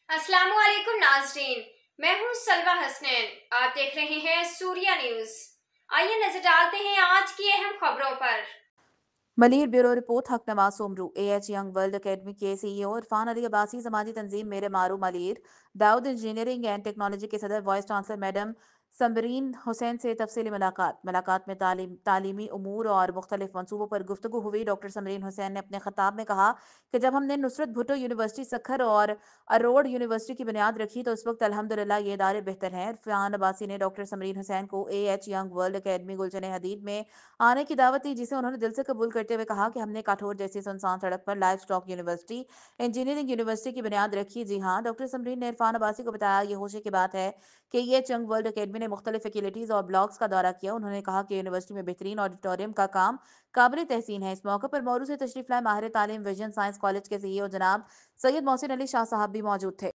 अस्सलाम वालेकुम नाज़रीन, मैं हूँ सलवा हसनैन। आप देख रहे हैं सूर्या न्यूज़। आइए नजर डालते हैं आज की अहम खबरों पर। Malir bureau report. Haq Nawaz Somroo AH young world academy के सीईओ इरफान अली अब्बासी, समाजी तंजीम मेरे मारू Malir, Dawood engineering and technology के सदर vice chancellor madam Samreen Hussain से तफसीली मुलाकात में तालीमी उमूर और मुख्तलिफ मनसूबों पर गुफ्तगू हुई। डॉक्टर समरीन हुसैन ने अपने खिताब में कहा कि जब हमने नुसरत भुट्टो यूनिवर्सिटी सखर और अरोड़ यूनिवर्सिटी की बुनियाद रखी तो इस वक्त अल्हम्दुलिल्लाह ये इदारे बेहतर हैं। इरफान अब्बासी ने डॉक्टर समरीन हुसैन को एएच यंग वर्ल्ड अकेडमी गुलशन हदीद में आने की दावत दी, जिसे उन्होंने दिल से कबूल करते हुए कहा कि हमने काठोर जैसी सुनसान सड़क पर life stock university, engineering university की बुनियाद रखी। जी हाँ, डॉक्टर समरीन ने इरफान अब्बासी को बताया, ये खुशी की बात है कि ये चंग वर्ल्ड अकेडमी ने मुख्तलिफ फैकल्टीज और ब्लॉक्स का दौरा किया। उन्होंने कहा कि यूनिवर्सिटी में बेहतरीन ऑडिटोरियम का काम काबिल तहसीन है। इस मौके पर मौरू से तशरीफ लाए माहिर तालीम विजन साइंस कॉलेज के सीईओ जनाब सैयद मोहसिन अली शाह साहब भी मौजूद थे।